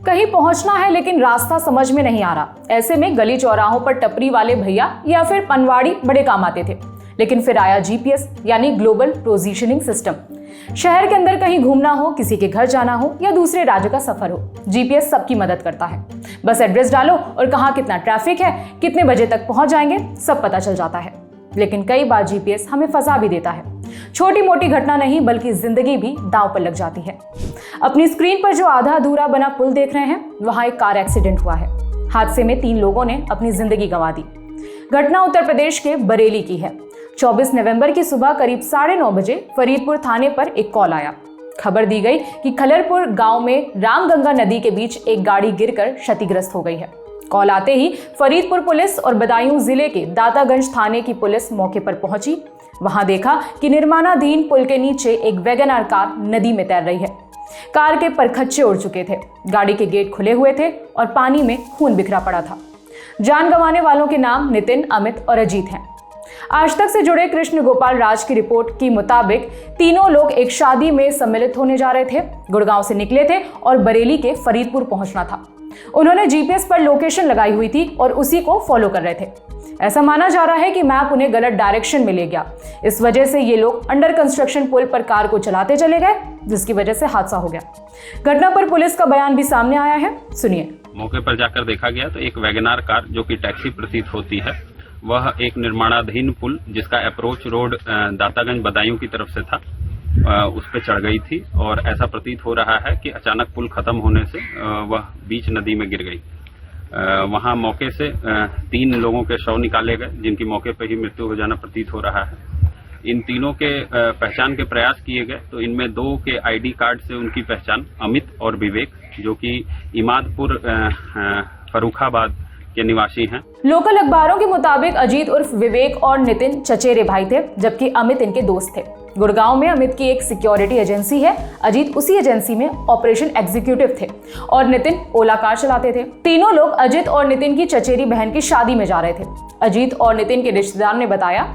कहीं पहुंचना है लेकिन रास्ता समझ में नहीं आ रहा। ऐसे में गली चौराहों पर टपरी वाले भैया या फिर पनवाड़ी बड़े काम आते थे। लेकिन फिर आया जीपीएस यानी ग्लोबल पोजीशनिंग सिस्टम। शहर के अंदर कहीं घूमना हो, किसी के घर जाना हो या दूसरे राज्य का सफर हो, जीपीएस सबकी मदद करता है। बस एड्रेस डालो और कहाँ कितना ट्रैफिक है, कितने बजे तक पहुंच जाएंगे, सब पता चल जाता है। लेकिन कई बार जीपीएस हमें फंसा भी देता है। छोटी मोटी घटना नहीं बल्कि जिंदगी भी दांव पर लग जाती है। अपनी स्क्रीन पर जो आधा अधूरा बना पुल देख रहे हैं, वहां एक कार एक्सीडेंट हुआ है। हादसे में 3 लोगों ने अपनी जिंदगी गंवा दी। घटना उत्तर प्रदेश के बरेली की है। 24 नवंबर की सुबह करीब 9:30 बजे फरीदपुर थाने पर एक कॉल आया। खबर दी गई कि खलरपुर गांव में रामगंगा नदी के बीच एक गाड़ी गिरकर क्षतिग्रस्त हो गई है। कॉल आते ही फरीदपुर पुलिस और बदायूं जिले के दातागंज थाने की पुलिस मौके पर पहुंची। वहां देखा कि निर्माणाधीन पुल के नीचे एक वैगनआर कार नदी में तैर रही है। कार के परखच्चे उड़ चुके थे, गाड़ी के गेट खुले हुए थे और पानी में खून बिखरा पड़ा था। जान गंवाने वालों के नाम नितिन, अमित और अजीत हैं। आज तक से जुड़े कृष्ण गोपाल राज की रिपोर्ट के मुताबिक तीनों लोग एक शादी में सम्मिलित होने जा रहे थे। गुड़गांव से निकले थे और बरेली के फरीदपुर पहुंचना था। उन्होंने जीपीएस पर लोकेशन लगाई हुई थी और उसी को फॉलो कर रहे थे। ऐसा माना जा रहा है कि मैप उन्हें गलत डायरेक्शन में ले गया। इस वजह से ये लोग अंडर कंस्ट्रक्शन पुल पर कार को चलाते चले गए, जिसकी वजह से हादसा हो गया। घटना पर पुलिस का बयान भी सामने आया है, सुनिए। मौके पर जाकर देखा गया तो एक वैगनआर कार जो कि टैक्सी प्रतीत होती है, वह एक निर्माणाधीन पुल जिसका अप्रोच रोड दातागंज बदायूं की तरफ से था, उस पर चढ़ गई थी और ऐसा प्रतीत हो रहा है कि अचानक पुल खत्म होने से वह बीच नदी में गिर गई। वहां मौके से 3 लोगों के शव निकाले गए, जिनकी मौके पर ही मृत्यु हो जाना प्रतीत हो रहा है। इन तीनों के पहचान के प्रयास किए गए तो इनमें 2 के आईडी कार्ड से उनकी पहचान अमित और विवेक, जो कि इमादपुर फर्रुखाबाद के निवासी हैं। लोकल अखबारों के मुताबिक अजीत उर्फ विवेक और नितिन चचेरे भाई थे, जबकि अमित इनके दोस्त थे। गुड़गांव में अमित की एक सिक्योरिटी एजेंसी है। अजीत उसी एजेंसी में ऑपरेशन एग्जीक्यूटिव थे और नितिन ओला कार चलाते थे। तीनों लोग अजीत और नितिन की चचेरी बहन की शादी में जा रहे थे। अजीत और नितिन के रिश्तेदार ने बताया,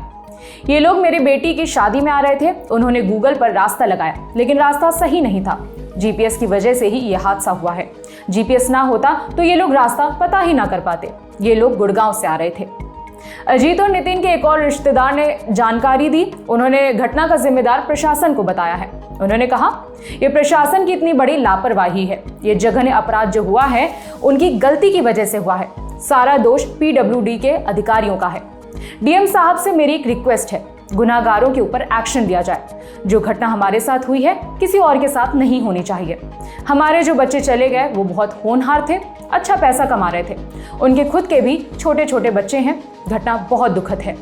ये लोग मेरी बेटी की शादी में आ रहे थे। उन्होंने गूगल पर रास्ता लगाया, लेकिन रास्ता सही नहीं था। जीपीएस की वजह से ही यह हादसा हुआ है। जीपीएस ना होता तो ये लोग रास्ता पता ही ना कर पाते। ये लोग गुड़गांव से आ रहे थे। अजीत और नितिन के एक और रिश्तेदार ने जानकारी दी। उन्होंने घटना का जिम्मेदार प्रशासन को बताया है। उन्होंने कहा, ये प्रशासन की इतनी बड़ी लापरवाही है। ये जघन्य अपराध जो हुआ है उनकी गलती की वजह से हुआ है। सारा दोष पीडब्ल्यूडी के अधिकारियों का है। डीएम साहब से मेरी एक रिक्वेस्ट है, गुनाहगारों के ऊपर एक्शन लिया जाए। जो घटना हमारे साथ हुई है किसी और के साथ नहीं होनी चाहिए। हमारे जो बच्चे चले गए वो बहुत होनहार थे, अच्छा पैसा कमा रहे थे। उनके खुद के भी छोटे छोटे बच्चे हैं। घटना बहुत दुखद है।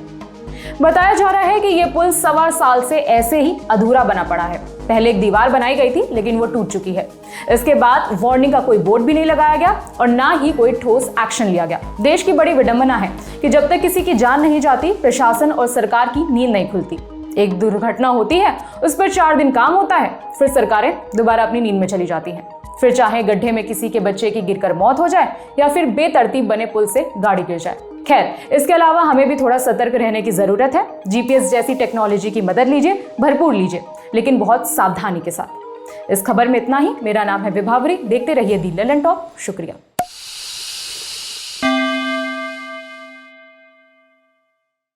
बताया जा रहा है कि ये पुल 1.25 साल से ऐसे ही अधूरा बना पड़ा है। पहले एक दीवार बनाई गई थी, लेकिन वो टूट चुकी है। इसके बाद वार्निंग का कोई बोर्ड भी नहीं लगाया गया और ना ही कोई ठोस एक्शन लिया गया। देश की बड़ी विडंबना है कि जब तक किसी की जान नहीं जाती, प्रशासन और सरकार की नींद नहीं खुलती। एक दुर्घटना होती है, उस पर 4 दिन काम होता है, फिर सरकारें दोबारा अपनी नींद में चली जाती हैं। फिर चाहे गड्ढे में किसी के बच्चे की गिरकर मौत हो जाए या फिर बेतरतीब बने पुल से गाड़ी गिर जाए। खैर, इसके अलावा हमें भी थोड़ा सतर्क रहने की जरूरत है। जीपीएस जैसी टेक्नोलॉजी की मदद लीजिए, भरपूर लीजिए, लेकिन बहुत सावधानी के साथ। इस खबर में इतना ही। मेरा नाम है विभावरी। देखते रहिए दी ललन टॉप। शुक्रिया।